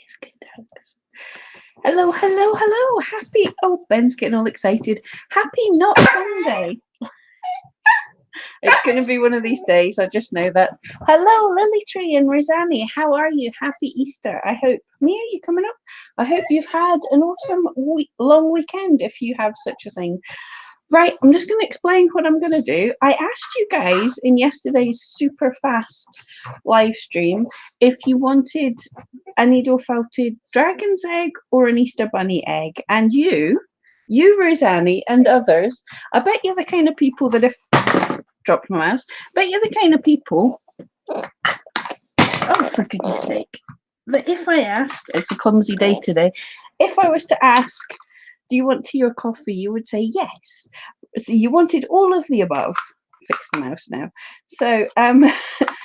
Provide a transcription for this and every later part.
Yes, good dogs. Hello, hello, hello. Happy. Oh, Ben's getting all excited. Happy not Sunday. It's going to be one of these days. I just know that. Hello, Lily Tree and Rosanny. How are you? Happy Easter. I hope. Mia, you coming up? I hope you've had an awesome long weekend if you have such a thing. Right, I'm just going to explain what I'm going to do. I asked you guys in yesterday's super fast live stream if you wanted a needle felted dragon's egg or an Easter bunny egg. And you, Rosanny, and others, I bet you're the kind of people that if dropped my mouse, bet you're the kind of people, oh, for goodness sake, that if I ask, it's a clumsy day today, if I was to ask, do you want tea or coffee? You would say yes. So you wanted all of the above. Fix the mouse now. So,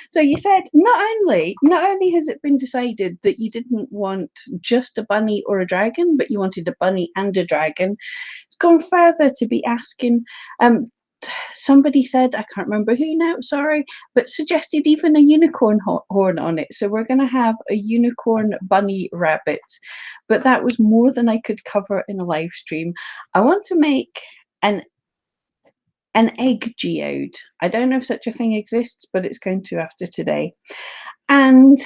so you said not only has it been decided that you didn't want just a bunny or a dragon, but you wanted a bunny and a dragon. It's gone further to be asking. Somebody said, I can't remember who now, sorry, but suggested even a unicorn horn on it. So we're going to have a unicorn bunny rabbit. But that was more than I could cover in a live stream. I want to make an egg geode. I don't know if such a thing exists, but it's going to after today. And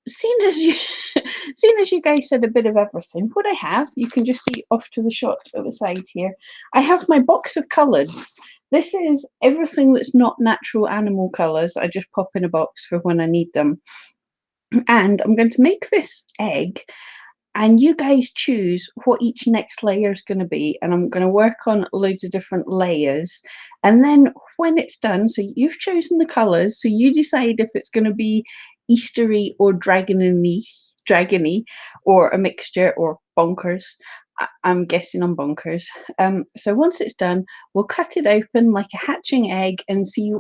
seeing as you guys said a bit of everything, what I have, you can just see off to the shot at the side here, I have my box of colours. This is everything that's not natural animal colours. I just pop in a box for when I need them. And I'm going to make this egg, and you guys choose what each next layer is going to be. And I'm going to work on loads of different layers. And then when it's done, so you've chosen the colours, so you decide if it's going to be Eastery or dragony, or a mixture, or bonkers. I'm guessing on bonkers. So once it's done, we'll cut it open like a hatching egg and see,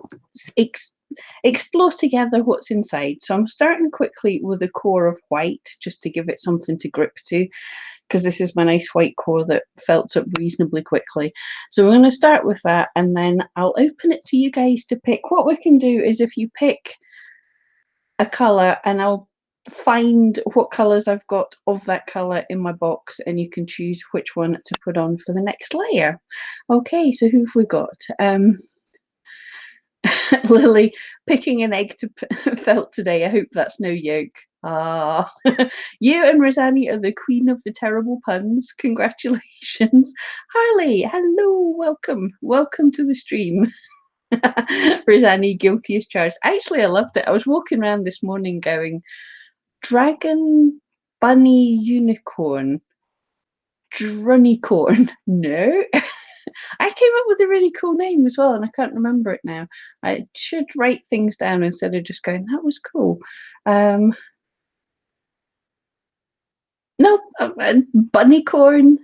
explore together what's inside. So I'm starting quickly with a core of white just to give it something to grip to, because this is my nice white core that felts up reasonably quickly. So we're going to start with that, and then I'll open it to you guys to pick. What we can do is if you pick a colour, and I'll find what colours I've got of that colour in my box, and you can choose which one to put on for the next layer. Okay, so who've we got? Lily, picking an egg to felt today. I hope that's no yoke. Ah, you and Rosanny are the queen of the terrible puns. Congratulations. Harley, hello, welcome to the stream. Rosanny, guilty as charged. Actually, I loved it. I was walking around this morning going, dragon, bunny, unicorn, drunicorn. No. I came up with a really cool name as well, and I can't remember it now. I should write things down instead of just going, that was cool. No, bunnycorn,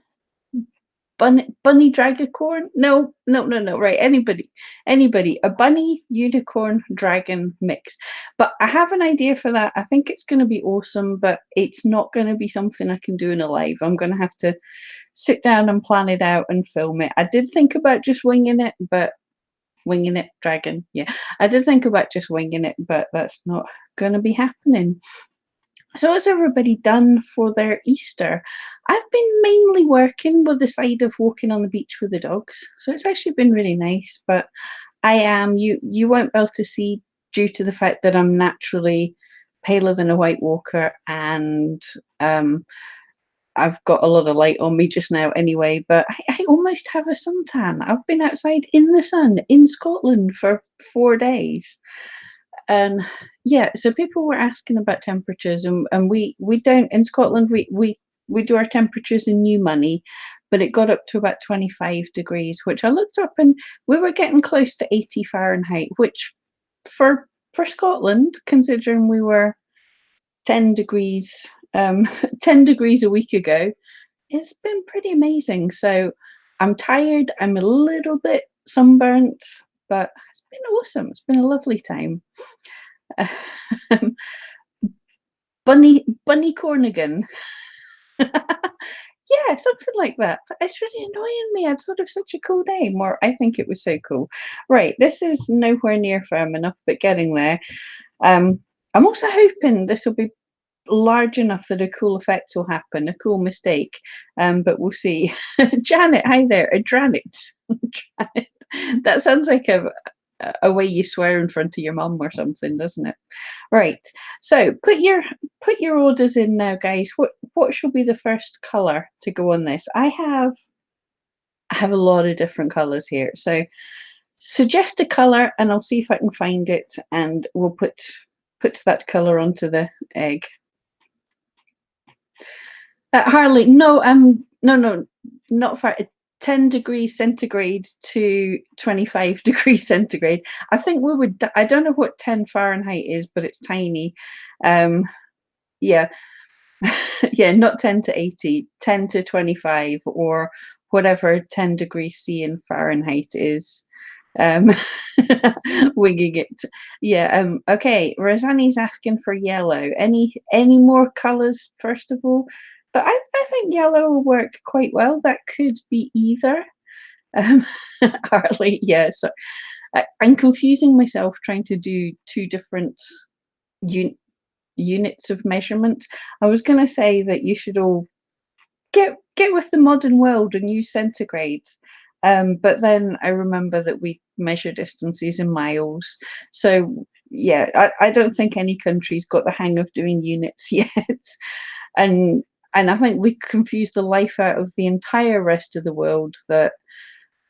bunny dragacorn. No. Right, anybody. A bunny, unicorn, dragon mix. But I have an idea for that. I think it's going to be awesome, but it's not going to be something I can do in a live. I'm going to have to sit down and plan it out and film it. I did think about just winging it, dragon. Yeah, I did think about just winging it, but that's not going to be happening. So has everybody done for their Easter? I've been mainly working with the side of walking on the beach with the dogs, so it's actually been really nice. But I am, you won't be able to see due to the fact that I'm naturally paler than a White Walker, and I've got a lot of light on me just now anyway, but I almost have a suntan. I've been outside in the sun in Scotland for 4 days. And yeah, so people were asking about temperatures, and we don't in Scotland, we do our temperatures in new money, but it got up to about 25 degrees, which I looked up, and we were getting close to 80 Fahrenheit, which for Scotland, considering we were 10 degrees 10 degrees a week ago, it's been pretty amazing. So I'm tired, I'm a little bit sunburnt, but it's been awesome. It's been a lovely time. Bunny Cornigan. Yeah, something like that. But it's really annoying me. I'd thought of such a cool name, or I think it was so cool. Right, this is nowhere near firm enough, but getting there. I'm also hoping this will be large enough that a cool effect will happen, a cool mistake. But we'll see. Janet, hi there. Janet. Janet. That sounds like a way you swear in front of your mum or something, doesn't it? Right. So put your orders in now, guys. What shall be the first colour to go on this? I have a lot of different colours here. So suggest a colour and I'll see if I can find it and we'll put that colour onto the egg. Harley, no, no, not far. 10 degrees centigrade to 25 degrees centigrade. I think we would, I don't know what 10 Fahrenheit is, but it's tiny. Yeah, yeah, not 10 to 80, 10 to 25, or whatever 10 degrees C in Fahrenheit is. Winging it. Yeah, okay, Rosanne's asking for yellow. Any more colors first of all? But I think yellow will work quite well. That could be either. Harley, yeah, so I'm confusing myself trying to do two different units of measurement. I was going to say that you should all get with the modern world and use centigrade. But then I remember that we measure distances in miles. So yeah, I don't think any country's got the hang of doing units yet. And I think we confuse the life out of the entire rest of the world, that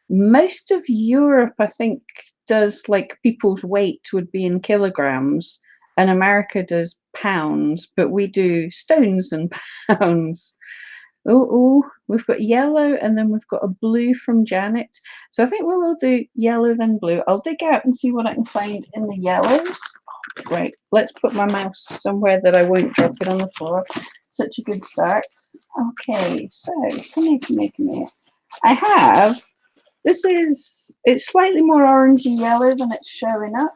most of Europe, I think, does like people's weight would be in kilograms, and America does pounds, but we do stones and pounds. Oh, we've got yellow and then we've got a blue from Janet. So I think we will do yellow then blue. I'll dig out and see what I can find in the yellows. Right, let's put my mouse somewhere that I won't drop it on the floor. Such a good start. Okay, so come here. I have, it's slightly more orangey yellow than it's showing up.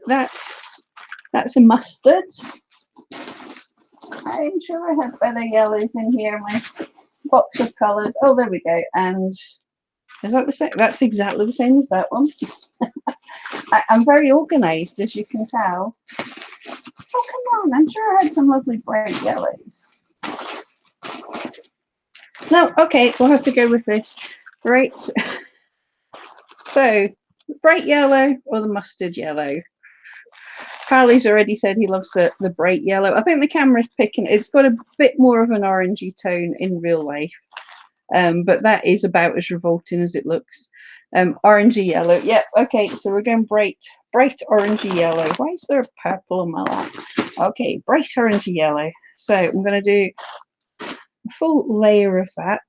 That's a mustard. I'm sure I have better yellows in here, my box of colours. Oh, there we go. And is that the same? That's exactly the same as that one. I'm very organised, as you can tell. Oh, come on. I'm sure I had some lovely bright yellows. No, okay, we'll have to go with this. Right. So, bright yellow or the mustard yellow? Harley's already said he loves the bright yellow. I think the camera's picking, it's got a bit more of an orangey tone in real life. But that is about as revolting as it looks. Orangey yellow. Yep, okay, so we're going bright orangey yellow. Why is there a purple on my lap? Okay, bright orangey yellow. So I'm going to do a full layer of that.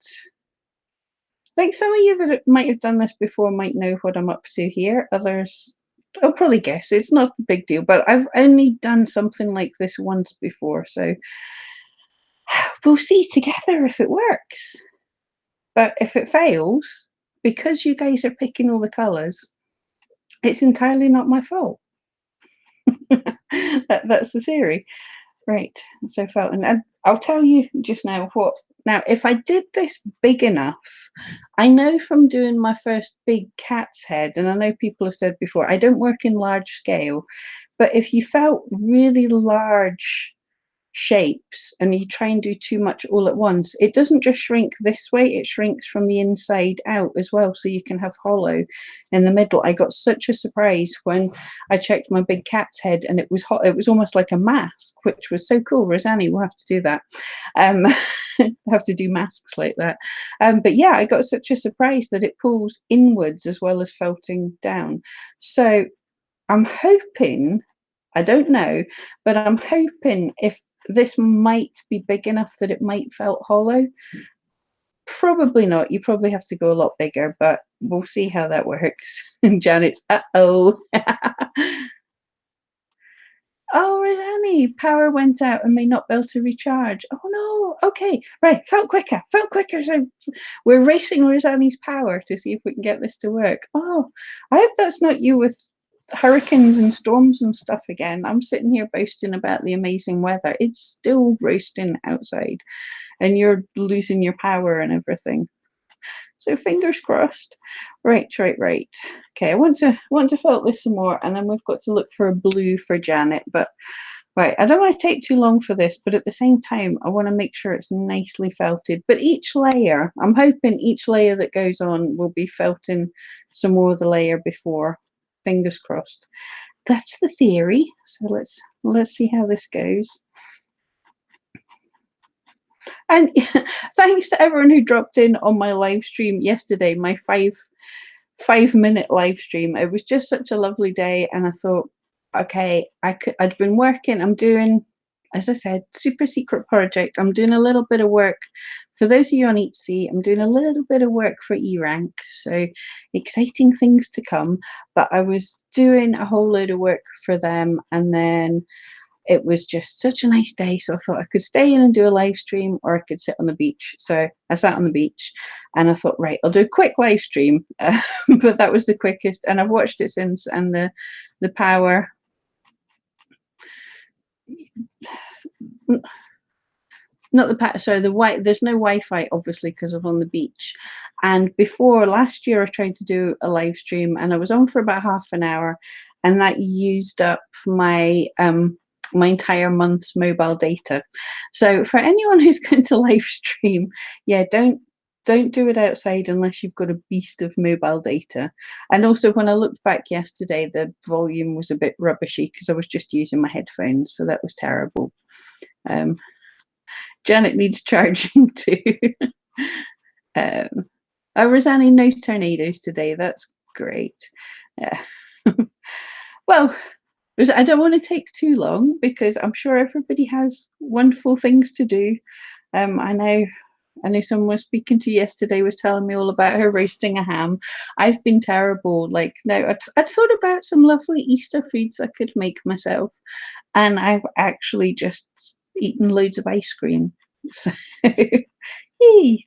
I think some of you that might have done this before might know what I'm up to here. Others, I'll probably guess. It's not a big deal, but I've only done something like this once before, so we'll see together if it works. But if it fails, because you guys are picking all the colours, it's entirely not my fault. That's the theory. Right, so far, and I'll tell you just now what. Now, if I did this big enough, I know from doing my first big cat's head, and I know people have said before, I don't work in large scale, but if you felt really large shapes and you try and do too much all at once, it doesn't just shrink this way, it shrinks from the inside out as well, so you can have hollow in the middle. I got such a surprise when I checked my big cat's head and it was hot. It was almost like a mask, which was so cool. Rosanne, we'll have to do that. Have to do masks like that. But yeah, I got such a surprise that it pulls inwards as well as felting down. So I'm hoping, I don't know, but I'm hoping if this might be big enough that it might felt hollow. Probably not. You probably have to go a lot bigger, but we'll see how that works. And Janet's, uh-oh. Oh, Rosanne, power went out and may not be able to recharge. Oh no, okay, right, felt quicker. So we're racing Rosanne's power to see if we can get this to work. Oh, I hope that's not you with hurricanes and storms and stuff again. I'm sitting here boasting about the amazing weather. It's still roasting outside and you're losing your power and everything. So fingers crossed. Right. Okay, I want to felt this some more, and then we've got to look for a blue for Janet, but Right, I don't want to take too long for this, but at the same time, I want to make sure it's nicely felted. But each layer, I'm hoping each layer that goes on will be felting some more of the layer before. Fingers crossed. That's the theory. So let's see how this goes. And thanks to everyone who dropped in on my live stream yesterday, my 5 minute live stream. It was just such a lovely day, and I thought, okay, I'd been working. I'm doing, as I said, super secret project. I'm doing a little bit of work for those of you on ETC. I'm doing a little bit of work for E-Rank, so exciting things to come. But I was doing a whole load of work for them, and then it was just such a nice day, so I thought I could stay in and do a live stream, or I could sit on the beach. So I sat on the beach and I thought, right, I'll do a quick live stream. But that was the quickest, and I've watched it since, and the power, not the power, sorry, there's no Wi-Fi obviously because I'm on the beach. And before, last year, I tried to do a live stream and I was on for about half an hour, and that used up my my entire month's mobile data. So for anyone who's going to live stream, yeah, don't do it outside unless you've got a beast of mobile data. And also, when I looked back yesterday, the volume was a bit rubbishy because I was just using my headphones, so that was terrible. Janet needs charging too. Rosanna, no tornadoes today. That's great. Yeah. Well, I don't want to take too long because I'm sure everybody has wonderful things to do. I know someone was speaking to yesterday was telling me all about her roasting a ham. I've been terrible. Like, no, I'd thought about some lovely Easter foods I could make myself, and I've actually just eaten loads of ice cream. So, yay.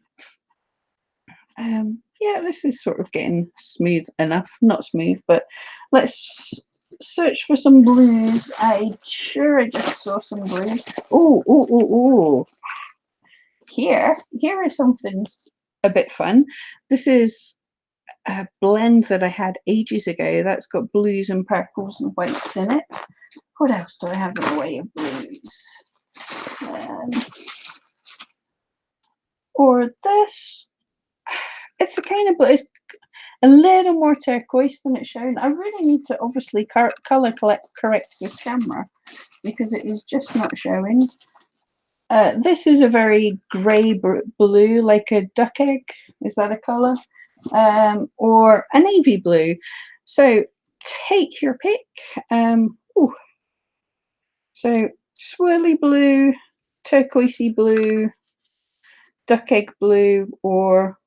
Yeah, this is sort of getting smooth enough. Not smooth, but let's search for some blues. I just saw some blues. Oh. Here is something a bit fun. This is a blend that I had ages ago. That's got blues and purples and whites in it. What else do I have in the way of blues? Or this. It's a kind of, it's a little more turquoise than it's shown. I really need to obviously color correct this camera because it is just not showing. This is a very grey blue, like a duck egg. Is that a colour? Or a navy blue. So take your pick. So swirly blue, turquoisey blue, duck egg blue, or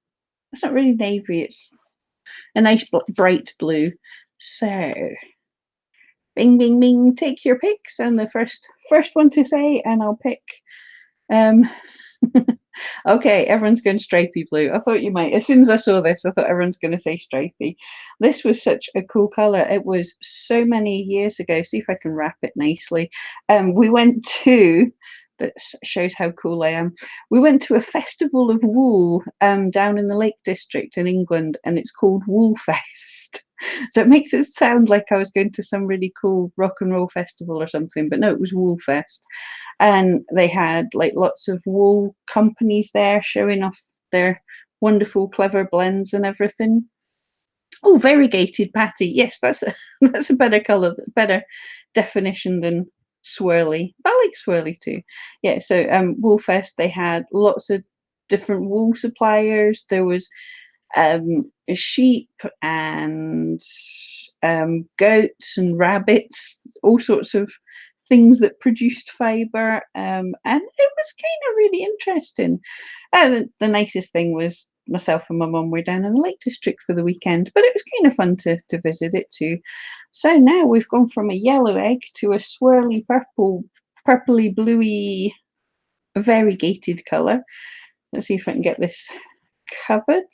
it's not really navy. It's a nice bright blue. So bing, bing, bing. Take your picks, and the first one to say, and I'll pick. Okay, everyone's going stripy blue. I thought you might. As soon as I saw this, I thought everyone's going to say stripy. This was such a cool color. It was so many years ago. See if I can wrap it nicely. We went to, that shows how cool I am. We went to a festival of wool down in the Lake District in England, and it's called Wool Fest. So it makes it sound like I was going to some really cool rock and roll festival or something, but no, it was Wool Fest. And they had like lots of wool companies there showing off their wonderful, clever blends and everything. Oh, variegated Patty. Yes, that's a better colour, better definition than swirly. I like swirly too. Yeah, so Woolfest, they had lots of different wool suppliers. There was sheep and goats and rabbits, all sorts of things that produced fibre, and it was kind of really interesting. The nicest thing was myself and my mum were down in the Lake District for the weekend, but it was kind of fun to visit it too. So now we've gone from a yellow egg to a swirly purpley bluey variegated colour. Let's see if I can get this covered.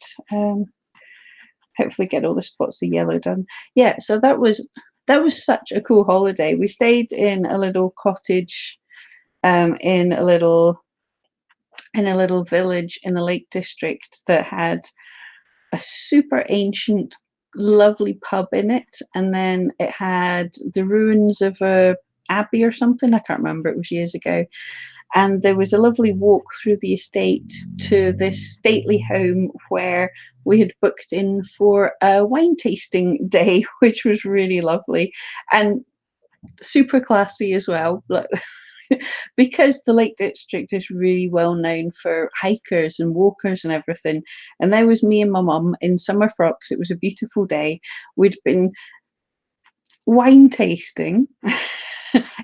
Hopefully get all the spots of yellow done. Yeah, so that was such a cool holiday. We stayed in a little cottage in a little village in the Lake District that had a super ancient, lovely pub in it, and then it had the ruins of a Abbey or something. I can't remember. It was years ago. And there was a lovely walk through the estate to this stately home where we had booked in for a wine tasting day, which was really lovely and super classy as well. Because the Lake District is really well known for hikers and walkers and everything. And there was me and my mum in summer frocks. It was a beautiful day. We'd been wine tasting,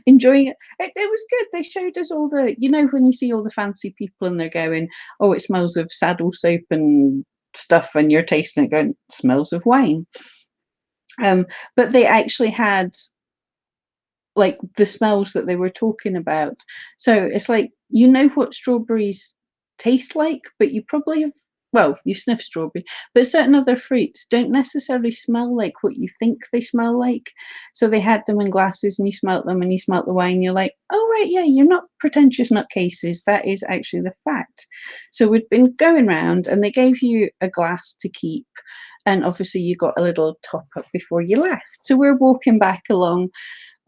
enjoying it. It was good. They showed us all the, you know, when you see all the fancy people and they're going, oh, it smells of saddle soap and stuff, and you're tasting it going, it smells of wine. But they actually had like the smells that they were talking about. So it's like, you know what strawberries taste like, but you probably have, well, you sniff strawberry, but certain other fruits don't necessarily smell like what you think they smell like. So they had them in glasses and you smelt them and you smelt the wine, you're like, oh right, yeah, you're not pretentious nutcases. That is actually the fact. So we'd been going round and they gave you a glass to keep. And obviously you got a little top up before you left. So we're walking back along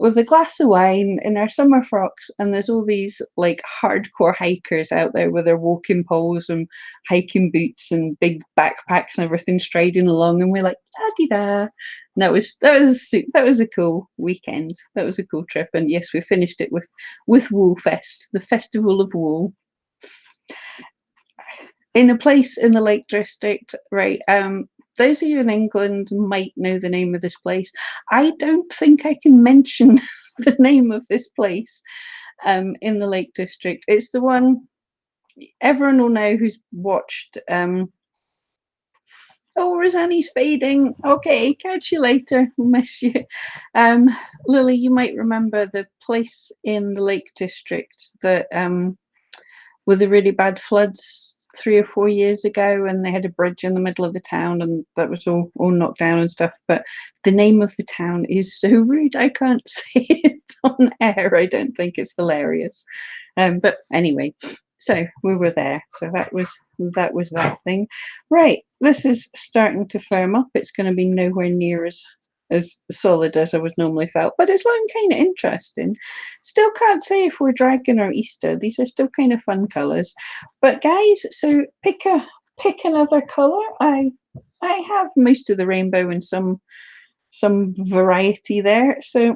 with a glass of wine in our summer frocks, and there's all these like hardcore hikers out there with their walking poles and hiking boots and big backpacks and everything striding along, and we're like da di da. And that was a cool weekend. That was a cool trip, and yes, we finished it with Wool Fest, the festival of wool, in a place in the Lake District, right? Those of you in England might know the name of this place. I don't think I can mention the name of this place in the Lake District. It's the one everyone will know who's watched. Oh, Rosanne's fading. Okay, catch you later. We'll miss you. Lily, you might remember the place in the Lake District that with the really bad floods 3 or 4 years ago, and they had a bridge in the middle of the town and that was all knocked down and stuff. But the name of the town is so rude, I can't say it on air. I don't think it's hilarious. But anyway, so we were there. So that was that thing. Right, this is starting to firm up. It's going to be nowhere near as solid as I would normally felt, but it's looking kind of interesting. Still can't say if we're dragon or Easter. These are still kind of fun colours. But guys, so pick another colour. I have most of the rainbow and some variety there. So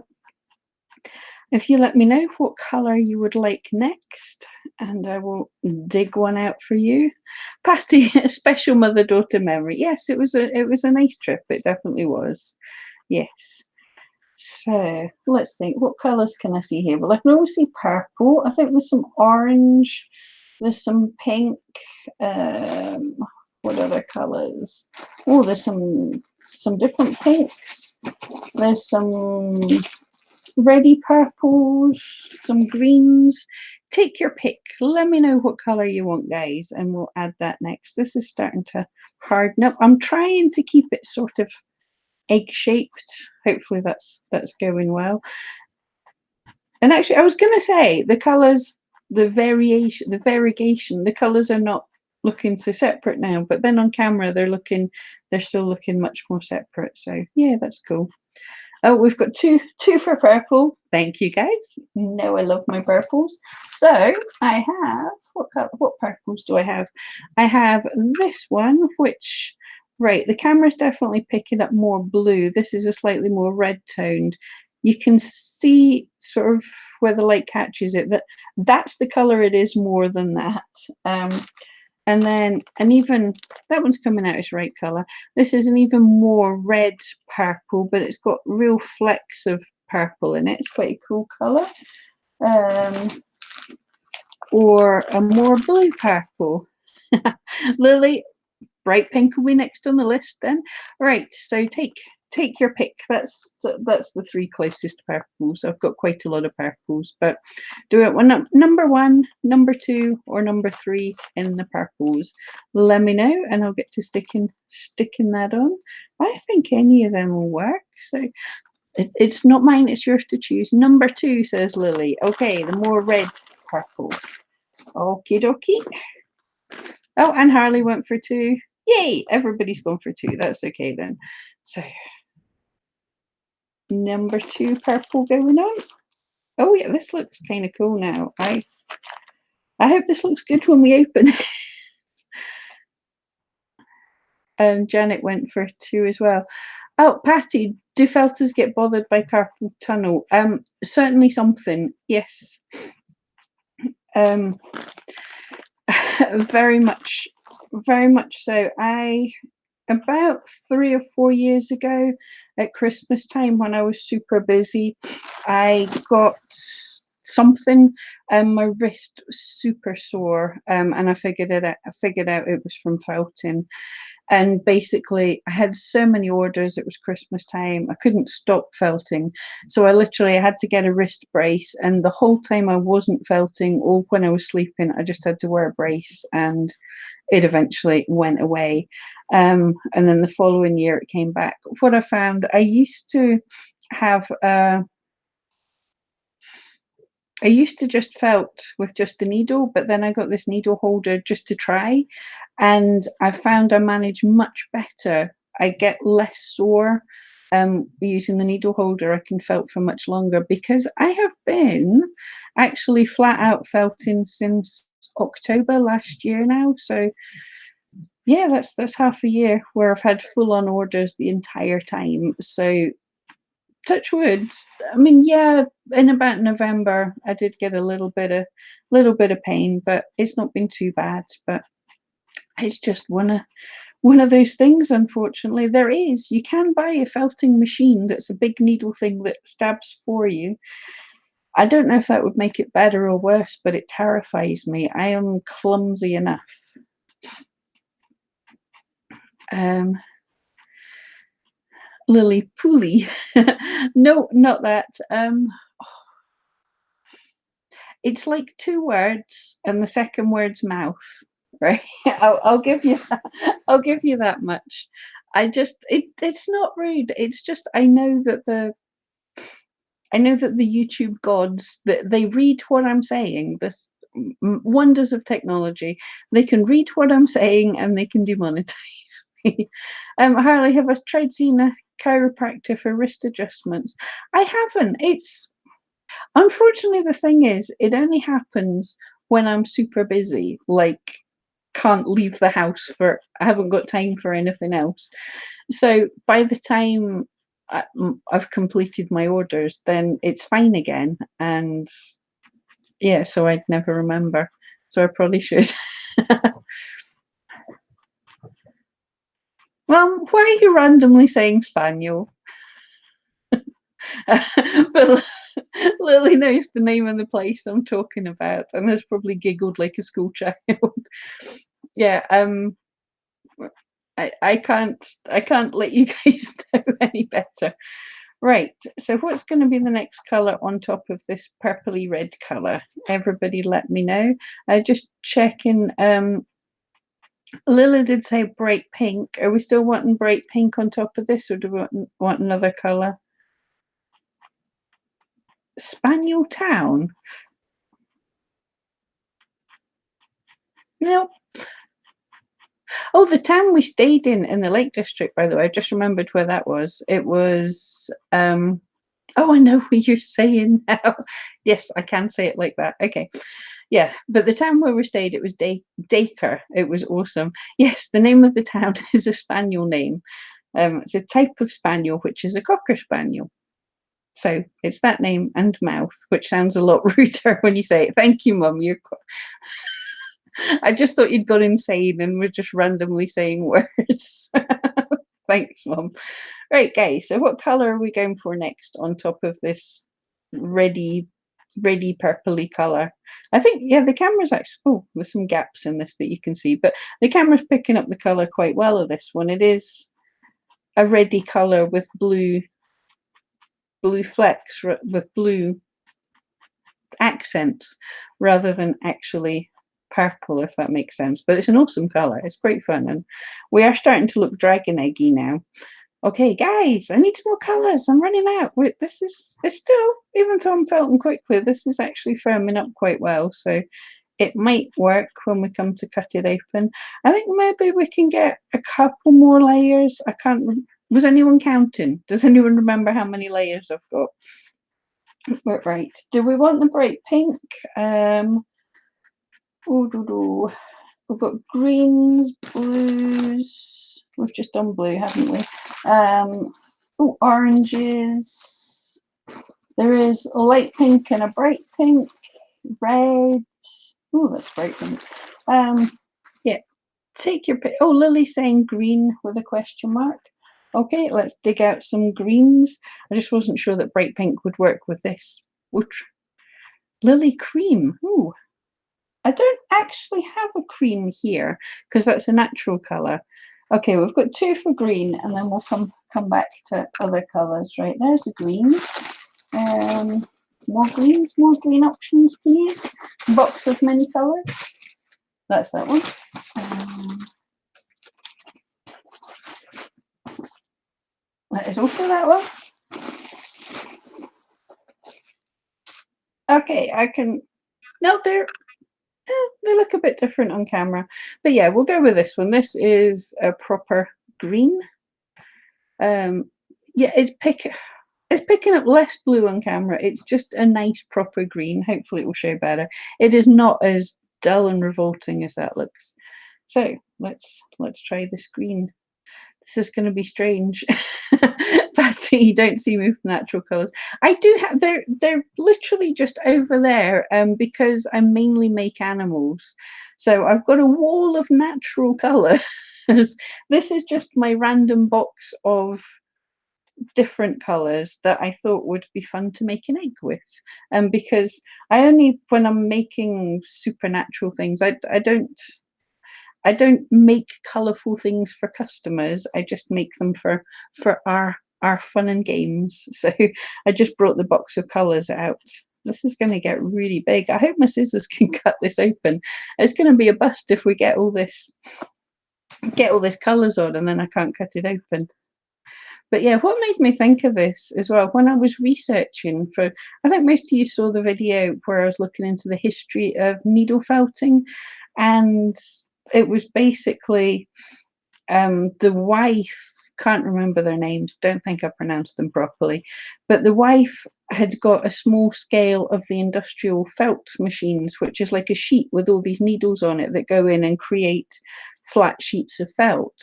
if you let me know what colour you would like next, and I will dig one out for you. Patty, a special mother-daughter memory. Yes, it was a nice trip. It definitely was. Yes. So let's think. What colours can I see here? Well, I can always see purple. I think there's some orange. There's some pink. What other colours? Oh, there's some different pinks. There's some reddy purples, some greens. Take your pick. Let me know what colour you want, guys, and we'll add that next. This is starting to harden up. I'm trying to keep it sort of egg shaped. Hopefully that's going well. And actually, I was going to say the colours, the variegation, the colours are not looking so separate now, but then on camera they're still looking much more separate. So yeah, that's cool. Oh, we've got two for purple. Thank you, guys. You know I love my purples. So I have, what purples do I have? I have this one, which, right, the camera's definitely picking up more blue. This is a slightly more red toned. You can see sort of where the light catches it, that's the color it is more than that. And even that one's coming out as right color. This is an even more red purple, but it's got real flecks of purple in it. It's quite a cool color. Or a more blue purple. Lily, bright pink will be next on the list then. Right, so take your pick. That's the three closest purples. I've got quite a lot of purples, but do it one number 1, number 2, or number 3 in the purples. Let me know, and I'll get to sticking that on. I think any of them will work. So it's not mine. It's yours to choose. Number 2, says Lily. Okay, the more red purple. Okie dokie. Oh, and Harley went for 2. Yay! Everybody's gone for 2. That's okay then. So number 2 purple going on. Oh yeah, this looks kind of cool now. I hope this looks good when we open it. Janet went for 2 as well. Oh, Patty, do felters get bothered by carpal tunnel? Certainly something, yes. Very much, very much so. About 3 or 4 years ago, at Christmas time, when I was super busy, I got something, and my wrist was super sore, and I figured it out. I figured out it was from felting. And basically, I had so many orders. It was Christmas time. I couldn't stop felting, so I had to get a wrist brace. And the whole time I wasn't felting, or when I was sleeping, I just had to wear a brace, and it eventually went away. And then the following year, it came back. What I found, I used to have I used to just felt with just the needle, but then I got this needle holder just to try, and I found I manage much better. I get less sore using the needle holder. I can felt for much longer because I have been actually flat out felting since October last year now. So yeah, that's half a year where I've had full on orders the entire time. So touch wood. I mean, yeah, in about November, I did get a little bit of pain, but it's not been too bad. But it's just one of those things. Unfortunately, you can buy a felting machine that's a big needle thing that stabs for you. I don't know if that would make it better or worse, but it terrifies me. I am clumsy enough. Um, Lily Pooley. No, not that. It's like 2 words, and the second word's mouth. Right? I'll give you I'll give you that much. It's not rude. It's just I know that the YouTube gods, that they read what I'm saying. This wonders of technology. They can read what I'm saying and they can demonetize me. Harley, have I tried seeing a chiropractor for wrist adjustments? I haven't. It's Unfortunately, the thing is, it only happens when I'm super busy, like can't leave the house I haven't got time for anything else. So by the time I've completed my orders, then it's fine again. And yeah, so I'd never remember. So I probably should. Well, why are you randomly saying spaniel? But Lily knows the name of the place I'm talking about, and has probably giggled like a school child. Yeah, I can't let you guys know any better. Right, so what's going to be the next colour on top of this purpley red colour? Everybody let me know. Just checking. Lila did say bright pink. Are we still wanting bright pink on top of this, or do we want another colour? Spaniel Town? No. Oh, the town we stayed in the Lake District, by the way. I just remembered where that was. It was oh, I know what you're saying now. Yes, I can say it like that. Okay. Yeah, but the town where we stayed, it was Dacre. It was awesome. Yes, the name of the town is a spaniel name. It's a type of spaniel, which is a cocker spaniel. So it's that name and mouth, which sounds a lot ruder when you say it. Thank you, Mum. I just thought you'd gone insane and were just randomly saying words. Thanks, Mum. Right, guys. So what color are we going for next on top of this ready purpley color? I think, yeah, the camera's actually, oh, there's some gaps in this that you can see, but the camera's picking up the color quite well of this one. It is a reddy color with blue flecks, with blue accents, rather than actually purple, if that makes sense. But it's an awesome color. It's great fun, and we are starting to look dragon eggy now. Okay, guys, I need some more colours. I'm running out. Wait, it's still, even though I'm felting quickly, this is actually firming up quite well. So it might work when we come to cut it open. I think maybe we can get a couple more layers. I can't, was anyone counting? Does anyone remember how many layers I've got? But right, do we want the bright pink? We've got greens, blues. We've just done blue, haven't we? Oh, oranges. There is a light pink and a bright pink. Reds. Oh, that's bright pink. Yeah. Take your pick. Oh, Lily's saying green with a question mark. Okay, let's dig out some greens. I just wasn't sure that bright pink would work with this. Lily cream. Ooh, I don't actually have a cream here because that's a natural colour. Okay, we've got two for green, and then we'll come back to other colours. Right, there's a green. More greens, more green options, please. Box of many colours. That's that one. That is also that one. Okay, I can. No, they look a bit different on camera, but yeah, we'll go with this one. This is a proper green. Yeah, it's picking up less blue on camera. It's just a nice proper green. Hopefully, it will show better. It is not as dull and revolting as that looks. So let's try this green. This is going to be strange. Patty, you don't see me with natural colours. I do have. They're literally just over there. Because I mainly make animals, so I've got a wall of natural colours. This is just my random box of different colours that I thought would be fun to make an egg with. Because I only, when I'm making supernatural things, I don't make colourful things for customers. I just make them for our fun and games. So I just brought the box of colours out. This is going to get really big. I hope my scissors can cut this open. It's going to be a bust if we get all this colours on and then I can't cut it open. But yeah, what made me think of this as well, when I was researching for, I think most of you saw the video where I was looking into the history of needle felting, and it was basically the wife, can't remember their names, don't think I pronounced them properly, but the wife had got a small scale of the industrial felt machines, which is like a sheet with all these needles on it that go in and create flat sheets of felt,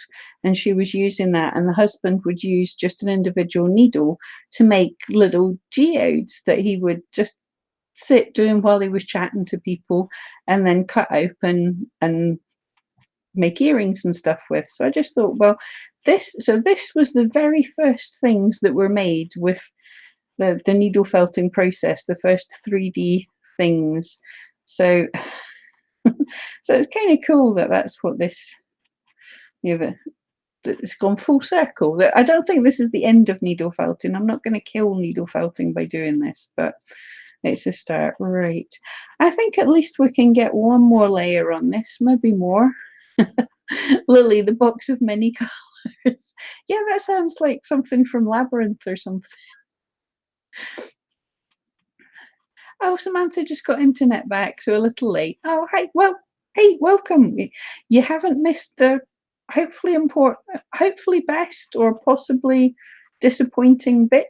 and she was using that, and the husband would use just an individual needle to make little geodes that he would just sit doing while he was chatting to people, and then cut open and make earrings and stuff with. So I just thought, well, this was the very first things that were made with the needle felting process, the first 3D things. So so it's kind of cool that that's what this, you know, that it's gone full circle. That I don't think this is the end of needle felting. I'm not going to kill needle felting by doing this, but it's a start. Right, I think at least we can get one more layer on this, maybe more. Lily, the box of many colours. Yeah, that sounds like something from Labyrinth or something. Oh, Samantha just got internet back, so a little late. Oh, hi. Well, hey, welcome. You haven't missed the hopefully best or possibly disappointing bit.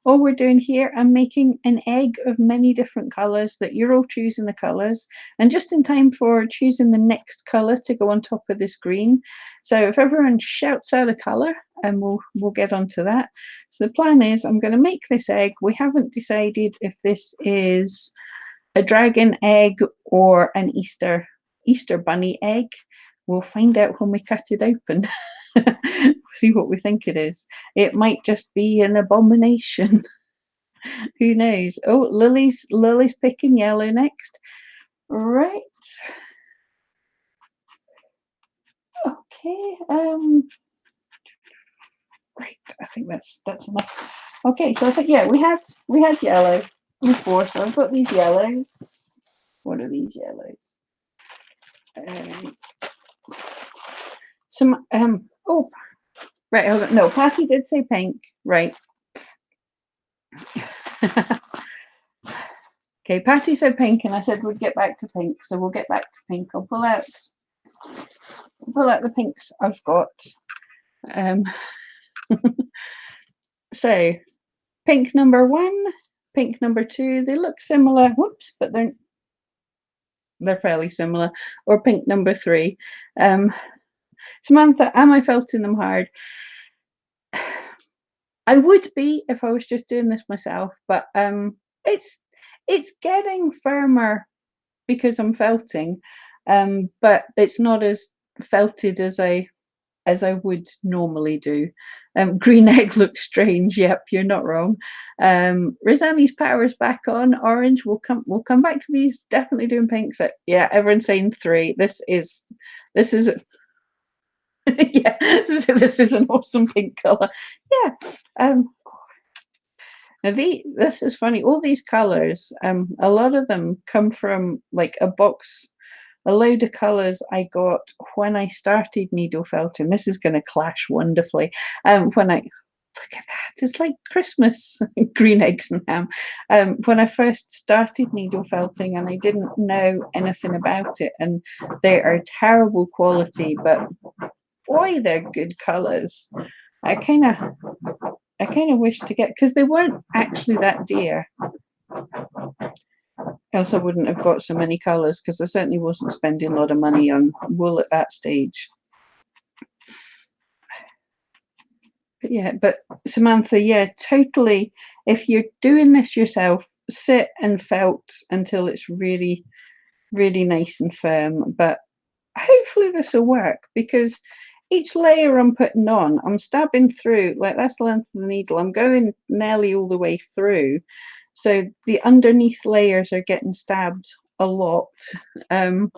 All we're doing here, I'm making an egg of many different colours that you're all choosing the colours, and just in time for choosing the next colour to go on top of this green. So if everyone shouts out a colour, and we'll get onto that. So the plan is I'm going to make this egg. We haven't decided if this is a dragon egg or an Easter bunny egg. We'll find out when we cut it open. See what we think it is. It might just be an abomination. Who knows? Oh, Lily's picking yellow next. Right. Okay. Right. I think that's enough. Okay. So I think, yeah, we had yellow before. So I've got these yellows. What are these yellows? Some oh, right, hold on. No, Patty did say pink, right? Okay, Patty said pink, and I said we'd get back to pink, so we'll get back to pink. I'll pull out the pinks I've got. So pink number 1, pink number 2. They look similar. Whoops, but they're fairly similar. Or pink number 3. Samantha, am I felting them hard? I would be if I was just doing this myself, but it's getting firmer because I'm felting, but it's not as felted as I would normally do. Green egg looks strange. Yep, you're not wrong. Rizani's power's back on. Orange. We'll come back to these. Definitely doing pinks. Yeah, everyone's saying 3. This is yeah. This is an awesome pink color. Yeah. Now this is funny. All these colors. A lot of them come from like a box. A load of colours I got when I started needle felting. This is going to clash wonderfully. When I look at that, it's like Christmas, green eggs and ham. When I first started needle felting and I didn't know anything about it, and they are terrible quality, but boy, they're good colours. I kind of wish to get, because they weren't actually that dear. Else I wouldn't have got so many colours, because I certainly wasn't spending a lot of money on wool at that stage. But yeah, but Samantha, yeah, totally. If you're doing this yourself, sit and felt until it's really, really nice and firm. But hopefully this will work, because each layer I'm putting on, I'm stabbing through, like that's the length of the needle. I'm going nearly all the way through. So the underneath layers are getting stabbed a lot. And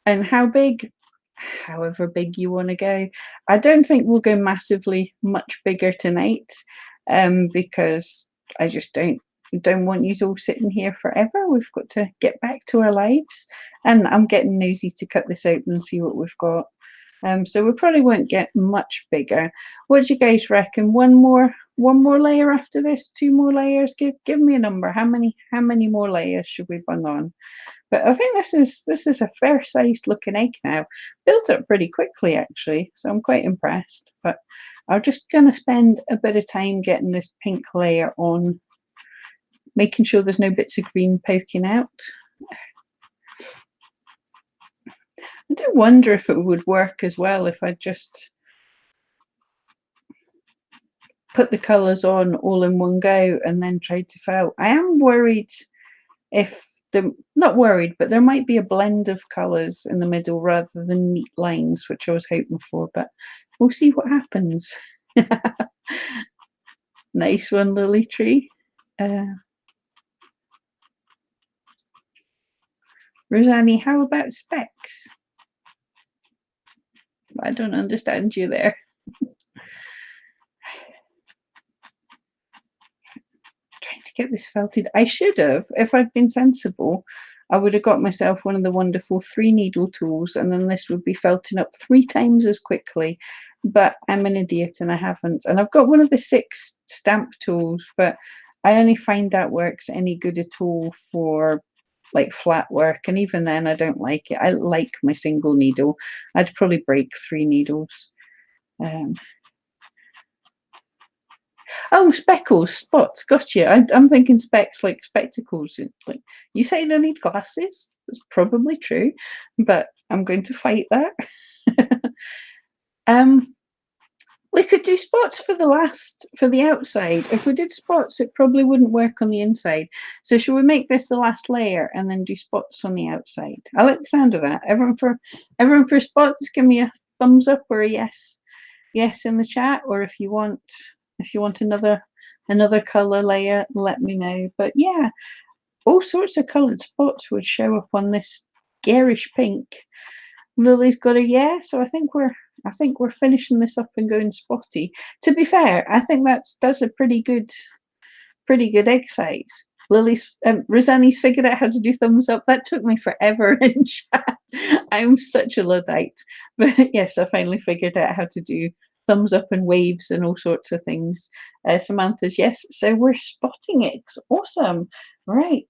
how big? However big you want to go. I don't think we'll go massively much bigger tonight, because I just don't want you all sitting here forever. We've got to get back to our lives, and I'm getting nosy to cut this open and see what we've got. So we probably won't get much bigger. What do you guys reckon? One more layer after this? 2 more layers? Give me a number. How many more layers should we bung on? But I think this is a fair sized looking egg now. Built up pretty quickly actually, so I'm quite impressed. But I'm just gonna spend a bit of time getting this pink layer on, making sure there's no bits of green poking out. I do wonder if it would work as well if I just put the colours on all in one go and then tried to felt. I am worried if not worried, but there might be a blend of colours in the middle rather than neat lines, which I was hoping for, but we'll see what happens. Nice one, Lily Tree. Rosanne, how about specks? I don't understand you there. Trying to get this felted. I should have, if I'd been sensible, I would have got myself one of the wonderful 3 needle tools, and then this would be felting up 3 times as quickly. But I'm an idiot and I haven't. And I've got one of the 6 stamp tools, but I only find that works any good at all for like flat work, and even then I don't like it. I like my single needle. I'd probably break 3 needles. Oh, speckles, spots, gotcha. I'm thinking specks like spectacles. Like you say, they need glasses. That's probably true, but I'm going to fight that. We could do spots for the outside. If we did spots, it probably wouldn't work on the inside. So should we make this the last layer and then do spots on the outside? I like the sound of that. Everyone for spots, give me a thumbs up or a yes in the chat, or if you want another color layer, let me know. But yeah, all sorts of colored spots would show up on this garish pink. Lily's got a yeah, so I think we're finishing this up and going spotty. To be fair, I think that's a pretty good egg size. Lily's Rosanne's figured out how to do thumbs up. That took me forever in chat. I'm such a Luddite, but yes, I finally figured out how to do thumbs up and waves and all sorts of things. Samantha's yes, so we're spotting it. Awesome. Right.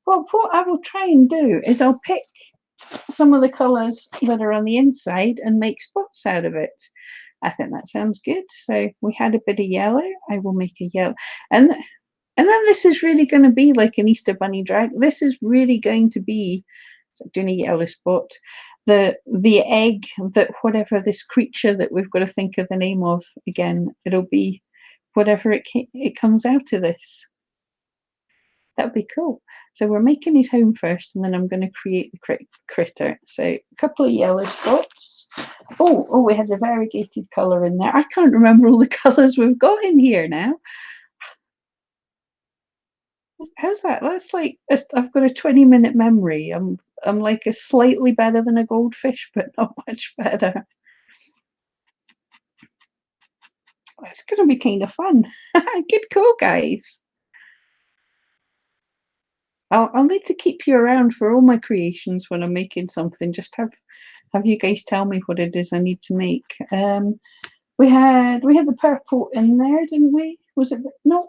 Well, what I will try and do is I'll pick some of the colours that are on the inside and make spots out of it. I think that sounds good. So we had a bit of yellow. I will make a yellow. And then this is really going to be like an Easter bunny drag. This is really going to be, so doing a yellow spot, the egg that whatever this creature that we've got to think of the name of, again, it'll be whatever it comes out of this. That'd be cool. So we're making his home first, and then I'm going to create the critter. So a couple of yellow spots. Oh, we had a variegated colour in there. I can't remember all the colours we've got in here now. How's that? That's like I've got a 20-minute memory. I'm like a slightly better than a goldfish, but not much better. It's going to be kind of fun. Good call, guys. I'll need to keep you around for all my creations when I'm making something. Just have you guys tell me what it is I need to make. We had the purple in there, didn't we? Was it? No.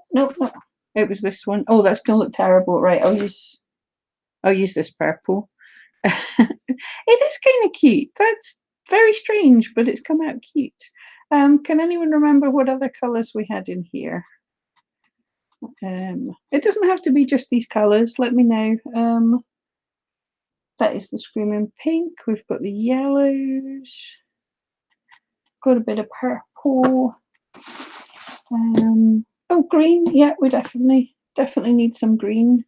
It was this one. Oh, that's gonna look terrible. Right, I'll use this purple. It is kind of cute. That's very strange, but it's come out cute. Can anyone remember what other colours we had in here? It doesn't have to be just these colours. Let me know. That is the screaming pink. We've got the yellows. Got a bit of purple. Oh, green. Yeah, we definitely need some green.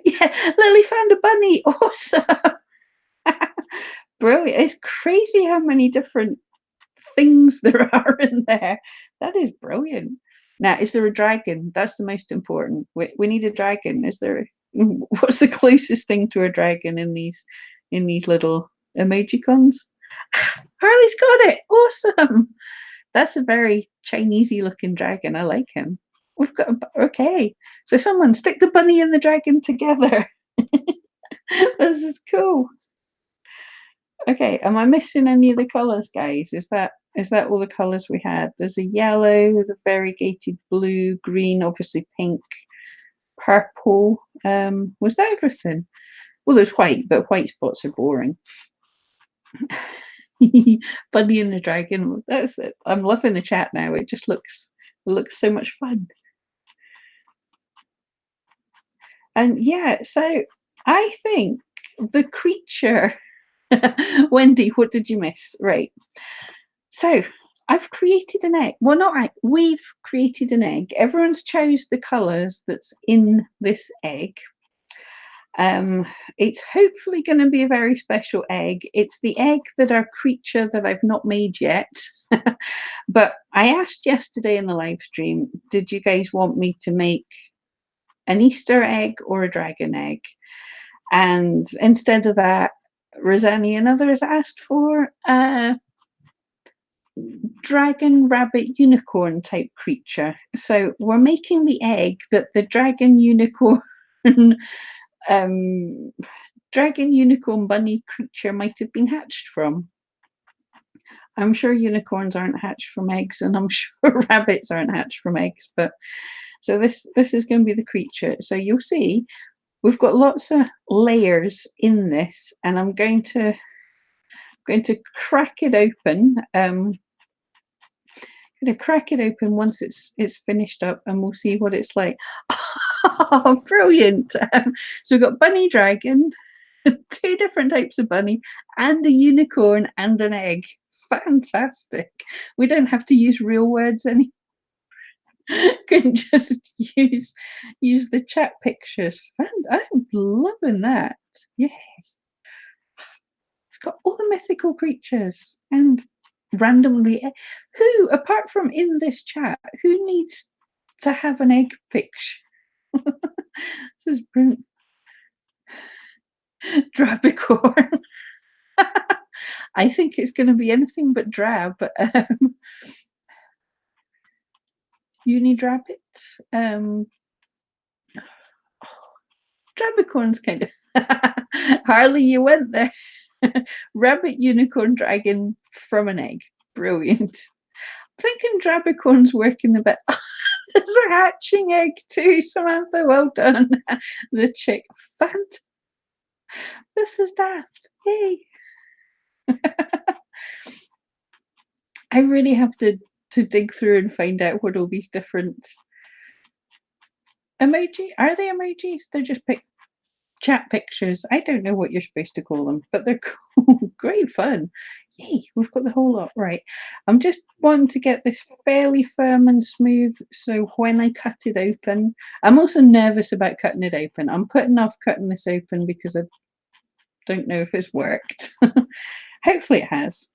Yeah, Lily found a bunny. Awesome. Brilliant. It's crazy how many different things there are in there. That is brilliant. Now, is there a dragon? That's the most important. We need a dragon. Is there? What's the closest thing to a dragon in these little emojicons? Harley's got it. Awesome. That's a very Chinesey looking dragon. I like him. We've got okay. So someone stick the bunny and the dragon together. This is cool. Okay, am I missing any of the colours, guys? Is that all the colours we had? There's a yellow, the variegated blue, green, obviously pink, purple. Was that everything? Well, there's white, but white spots are boring. Bunny and the dragon. That's it. I'm loving the chat now. It just looks so much fun. And yeah, so I think the creature. Wendy, what did you miss? Right. So I've created an egg. Well, not I. We've created an egg. Everyone's chose the colours that's in this egg. It's hopefully going to be a very special egg. It's the egg that our creature that I've not made yet. But I asked yesterday in the live stream, did you guys want me to make an Easter egg or a dragon egg? And instead of that, Rosanni and others asked for a dragon, rabbit, unicorn type creature. So we're making the egg that the dragon, unicorn bunny creature might have been hatched from. I'm sure unicorns aren't hatched from eggs, and I'm sure rabbits aren't hatched from eggs, but so this is going to be the creature. So you'll see we've got lots of layers in this, and I'm going to crack it open. Going to crack it open once it's finished up, and we'll see what it's like. Oh, brilliant! So we've got bunny, dragon, two different types of bunny, and a unicorn and an egg. Fantastic! We don't have to use real words anymore. Can just use the chat pictures. I'm loving that. Yeah, it's got all the mythical creatures and randomly. Who, apart from in this chat, who needs to have an egg picture? This is brilliant. Drabicorn. I think it's going to be anything but drab. Unidrabbit. Drabicorn's kind of. Harley, you went there. Rabbit, unicorn, dragon from an egg. Brilliant. Thinking Drabicorn's working a bit. There's a hatching egg too, Samantha. Well done. The chick. This is daft. Yay. I really have to dig through and find out what all these different emoji are. They emojis? They're just chat pictures. I don't know what you're supposed to call them, but they're cool. Great fun. Yay, we've got the whole lot right. I'm just wanting to get this fairly firm and smooth, so when I cut it open, I'm also nervous about cutting it open. I'm putting off cutting this open because I don't know if it's worked. Hopefully it has.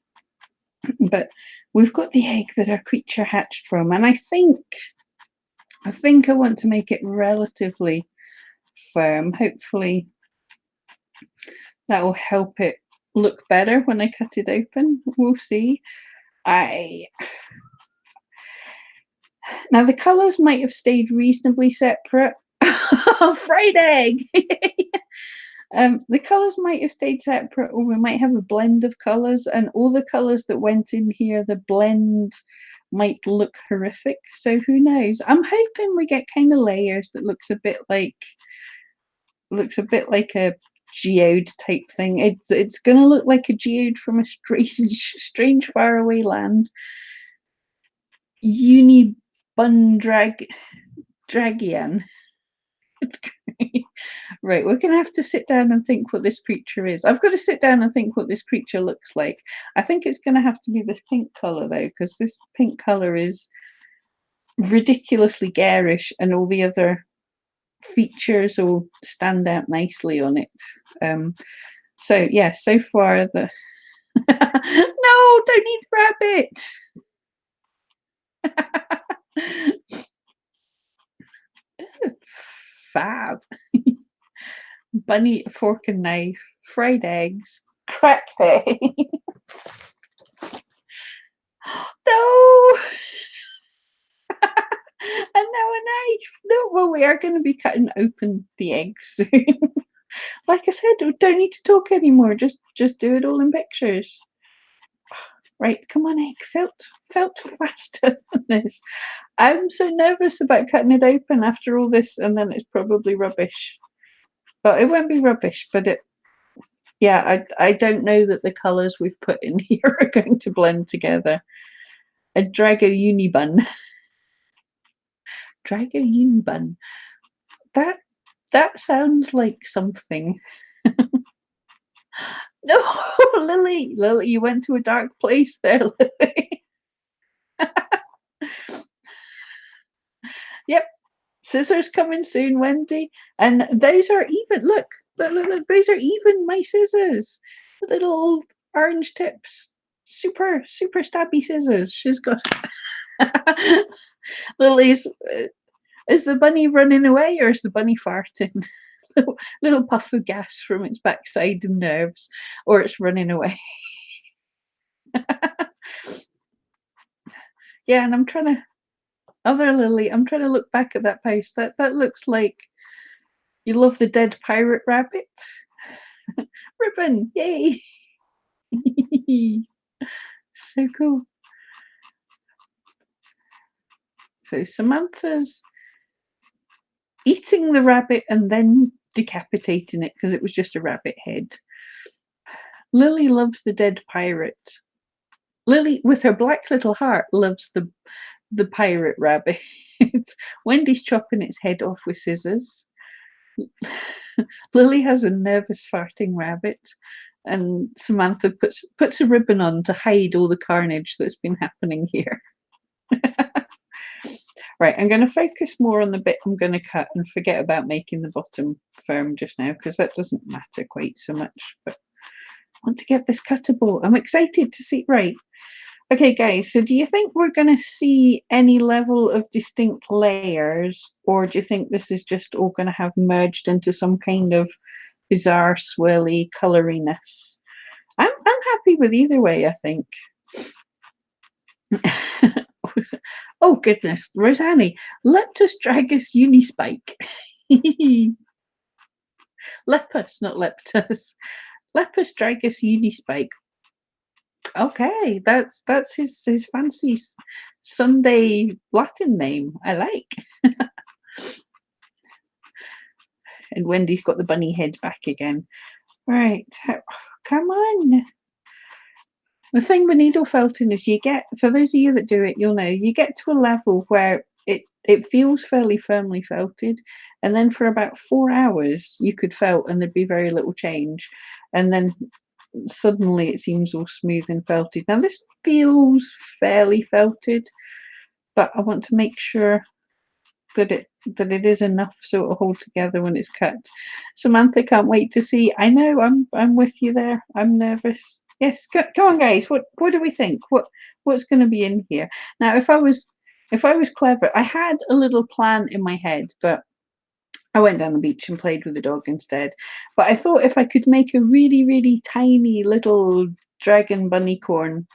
But we've got the egg that our creature hatched from, and I think I want to make it relatively firm. Hopefully that will help it look better when I cut it open. We'll see. Now the colours might have stayed reasonably separate. Fried egg! The colours might have stayed separate, or we might have a blend of colours, and all the colours that went in here, the blend might look horrific. So who knows? I'm hoping we get kind of layers that looks a bit like a geode type thing. It's gonna look like a geode from a strange faraway land. Dragian. Right, we're gonna have to sit down and think what this creature is. I've got to sit down and think what this creature looks like. I think it's gonna have to be this pink colour though, because this pink colour is ridiculously garish, and all the other features will stand out nicely on it. So yeah, so far the no, don't eat the rabbit. Fab. Bunny, fork and knife, fried eggs, cracked egg. No. And now a knife. No, well, we are going to be cutting open the egg soon. Like I said, we don't need to talk anymore. Just do it all in pictures. Right, come on, egg. Felt faster than this. I'm so nervous about cutting it open after all this, and then it's probably rubbish. But it won't be rubbish. But yeah, I don't know that the colours we've put in here are going to blend together. A Drago Unibun. Drago Unibun. That sounds like something. No, Lily, you went to a dark place there, Lily. Yep, scissors coming soon, Wendy. And those are even. Look, those are even my scissors. Little orange tips, super stabby scissors. She's got. Lily's. Is the bunny running away, or is the bunny farting? Little puff of gas from its backside and nerves, or it's running away. Yeah, and I'm trying to. Other Lily, I'm trying to look back at that post. That looks like you love the dead pirate rabbit. Ribbon, yay! So cool. So Samantha's eating the rabbit and then decapitating it because it was just a rabbit head. Lily loves the dead pirate. Lily, with her black little heart, loves the pirate rabbit. Wendy's chopping its head off with scissors. Lily has a nervous farting rabbit, and Samantha puts a ribbon on to hide all the carnage that's been happening here. Right, I'm going to focus more on the bit I'm going to cut and forget about making the bottom firm just now, because that doesn't matter quite so much. But I want to get this cuttable. I'm excited to see. Right. Okay, guys, so do you think we're going to see any level of distinct layers, or do you think this is just all going to have merged into some kind of bizarre, swirly coloriness? I'm happy with either way, I think. Oh, goodness, Rosanne, Leptus Dragus Unispike. Lepus, not Leptus. Lepus Dragus Unispike. Okay, that's his fancy Sunday Latin name. I like. And Wendy's got the bunny head back again. Right, come on. The thing with needle felting is you get, for those of you that do it, you'll know, you get to a level where it feels fairly firmly felted, and then for about 4 hours you could felt and there'd be very little change, and then suddenly it seems all smooth and felted. Now this feels fairly felted, but I want to make sure that it is enough so it'll hold together when it's cut. Samantha can't wait to see. I know, I'm with you there. I'm nervous. Yes, go on, guys. What do we think? What's going to be in here? Now, if I was clever, I had a little plan in my head, but I went down the beach and played with the dog instead. But I thought if I could make a really, really tiny little dragon bunny corn,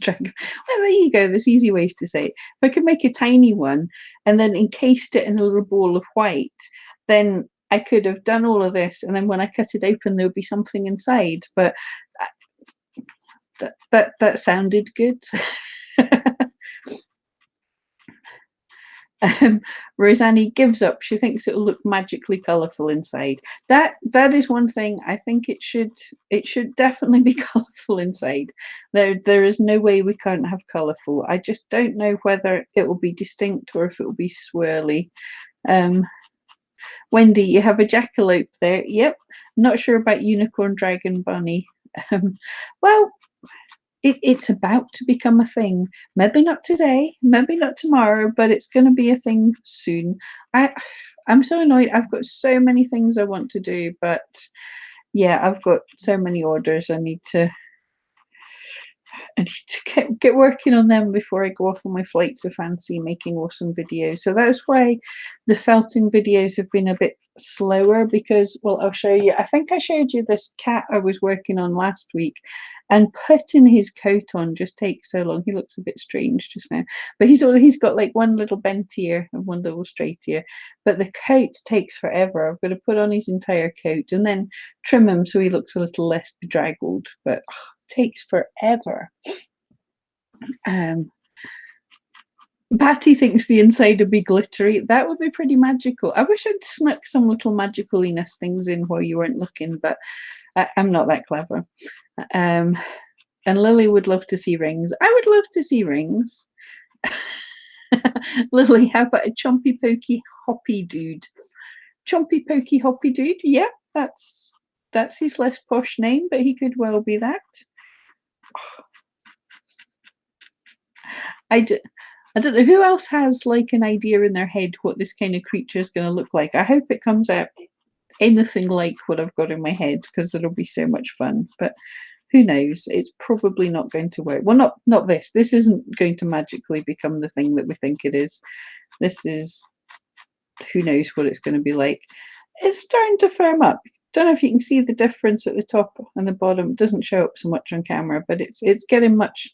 dragon. Well, there you go. There's easy ways to say it. If I could make a tiny one and then encased it in a little ball of white, then I could have done all of this, and then when I cut it open, there would be something inside. But that sounded good. Rosanne gives up. She thinks it will look magically colourful inside. That is one thing. I think it should definitely be colourful inside. There is no way we can't have colourful. I just don't know whether it will be distinct or if it will be swirly. Wendy, you have a jackalope there. Yep. Not sure about unicorn dragon bunny. Well, it's about to become a thing. Maybe not today, maybe not tomorrow, but it's going to be a thing soon. I'm so annoyed. I've got so many things I want to do, but yeah, I've got so many orders. I need to get working on them before I go off on my flights of fancy making awesome videos. So that's why the felting videos have been a bit slower, because, well, I'll show you. I think I showed you this cat I was working on last week, and putting his coat on just takes so long. He looks a bit strange just now, but he's got like one little bent ear and one little straight ear, but the coat takes forever. I've got to put on his entire coat and then trim him so he looks a little less bedraggled, but takes forever. Patty thinks the inside would be glittery. That would be pretty magical. I wish I'd snuck some little magicaliness things in while you weren't looking, but I'm not that clever. And Lily would love to see rings. I would love to see rings. Lily, how about a chompy pokey hoppy dude? Chompy pokey hoppy dude? Yeah, that's his less posh name, but he could well be that. I don't know who else has like an idea in their head what this kind of creature is going to look like. I hope it comes out anything like what I've got in my head, because it'll be so much fun. But who knows? It's probably not going to work. Well, not this. This isn't going to magically become the thing that we think it is. This is, who knows what it's going to be like. It's starting to firm up. Don't know if you can see the difference at the top and the bottom. It doesn't show up so much on camera, but it's getting much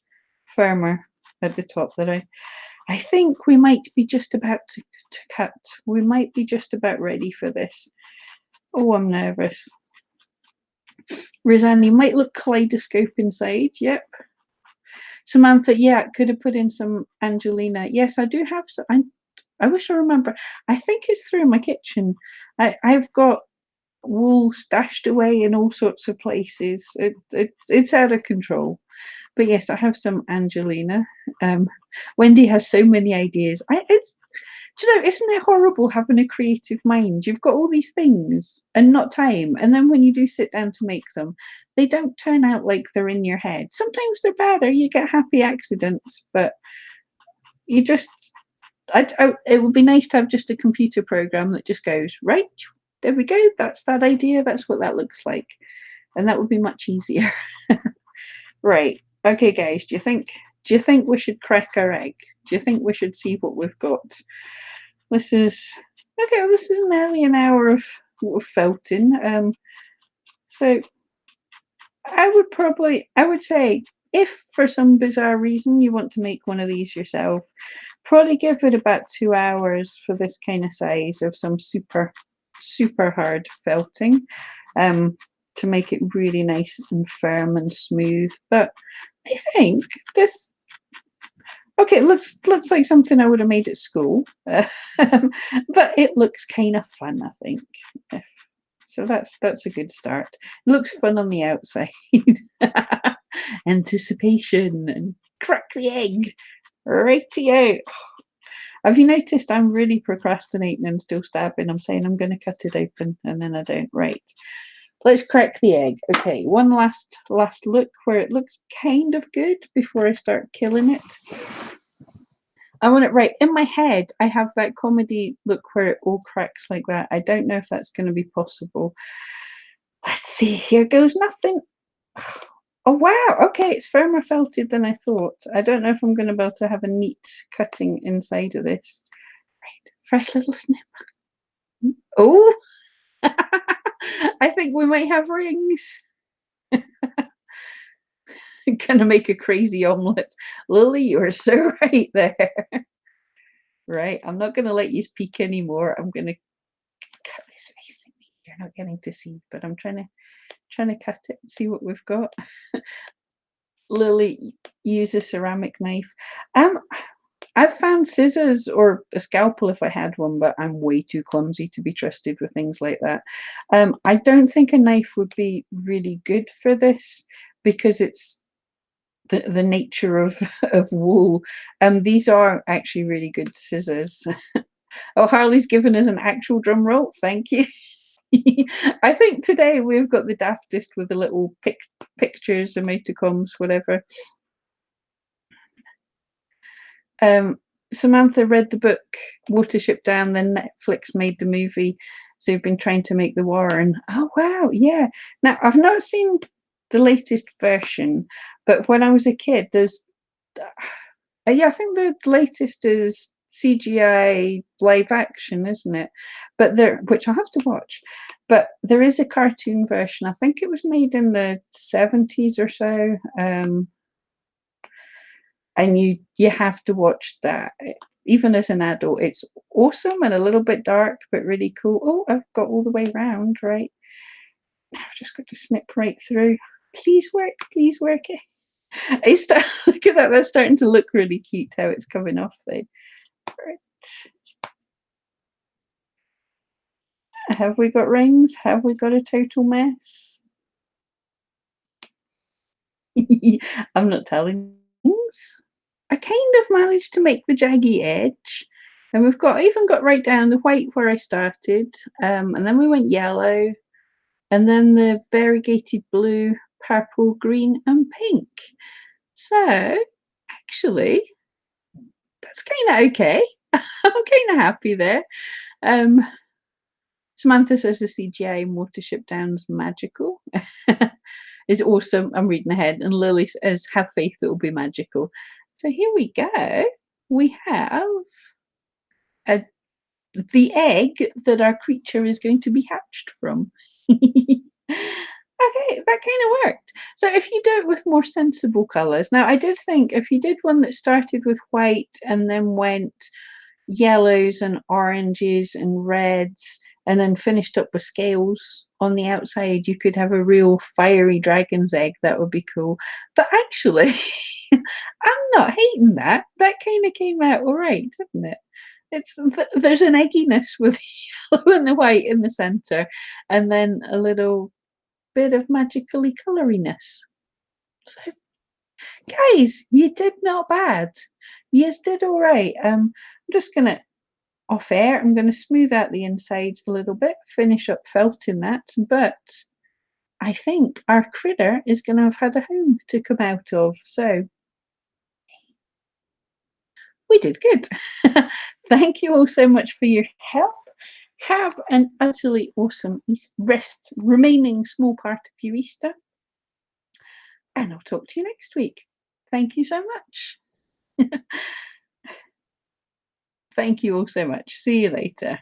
firmer at the top. That I think we might be just about to cut. We might be just about ready for this. Oh, I'm nervous. Rosanne, you might look kaleidoscope inside. Yep. Samantha, yeah, could have put in some Angelina. Yes, I do have some. I wish I remember. I think it's through my kitchen. I've got wool stashed away in all sorts of places. It's out of control. But yes, I have some Angelina. Wendy has so many ideas. Do you know, isn't it horrible having a creative mind? You've got all these things and not time. And then when you do sit down to make them, they don't turn out like they're in your head. Sometimes they're bad, or you get happy accidents, but you just, it would be nice to have just a computer program that just goes, right, there we go. That's that idea. That's what that looks like. And that would be much easier. Right. Okay, guys, do you think we should crack our egg? Do you think we should see what we've got? This is nearly an hour of felting. So I would say, if for some bizarre reason you want to make one of these yourself, probably give it about 2 hours for this kind of size of some super hard felting, to make it really nice and firm and smooth. But I think this, okay, it looks like something I would have made at school, but it looks kind of fun, I think. So that's a good start. It looks fun on the outside. Anticipation and crack the egg. Rightio. Have you noticed I'm really procrastinating and still stabbing? I'm saying I'm going to cut it open and then I don't. Right. Let's crack the egg. Okay, one last look where it looks kind of good before I start killing it. I want it right. In my head, I have that comedy look where it all cracks like that. I don't know if that's going to be possible. Let's see. Here goes nothing. Oh, wow. Okay, it's firmer felted than I thought. I don't know if I'm going to be able to have a neat cutting inside of this. Right, fresh little snip. Oh, I think we might have rings. Gonna make a crazy omelette. Lily, you're so right there. Right, I'm not gonna let you peek anymore. I'm gonna cut this facing me. You're not getting to see, but I'm trying to cut it and see what we've got. Lily, use a ceramic knife. I've found scissors or a scalpel if I had one, but I'm way too clumsy to be trusted with things like that. I don't think a knife would be really good for this because it's the nature of of wool. These are actually really good scissors. Oh, Harley's given us an actual drum roll. Thank you. I think today we've got the daftest with the little pictures, emoticons, whatever. Samantha read the book Watership Down, then Netflix made the movie. So we've been trying to make the Warren. Oh wow, yeah. Now I've not seen the latest version, but when I was a kid, there's yeah, I think the latest is CGI live action, isn't it? But there, which I have to watch. But there is a cartoon version. I think it was made in the 70s or so. And you have to watch that. Even as an adult, it's awesome and a little bit dark, but really cool. Oh, I've got all the way round, right? Now I've just got to snip right through. Please work, please work. Look at that, that's starting to look really cute how it's coming off though. Right. Have we got rings? Have we got a total mess? I'm not telling you. I kind of managed to make the jaggy edge. And we've got even got right down the white where I started. And then we went yellow. And then the variegated blue, purple, green, and pink. So actually, that's kind of okay. I'm kind of happy there. Samantha says the CGI in Watership Down's magical. Is awesome. I'm reading ahead, and Lily says, "Have faith it will be magical." So here we go. We have a, the egg that our creature is going to be hatched from. Okay, that kind of worked. So if you do it with more sensible colours, now I did think if you did one that started with white and then went yellows and oranges and reds and then finished up with scales on the outside, you could have a real fiery dragon's egg. That would be cool. But actually, I'm not hating that. That kind of came out all right, didn't it? It's there's an egginess with the yellow and the white in the center, and then a little bit of magically coloriness. So, guys, you did not bad. Yes, did all right. I'm just gonna off air. I'm gonna smooth out the insides a little bit, finish up felting that, but I think our critter is gonna have had a home to come out of. So we did good. Thank you all so much for your help. Have an utterly awesome remaining small part of your Easter, and I'll talk to you next week. Thank you so much. Thank you all so much. See you later.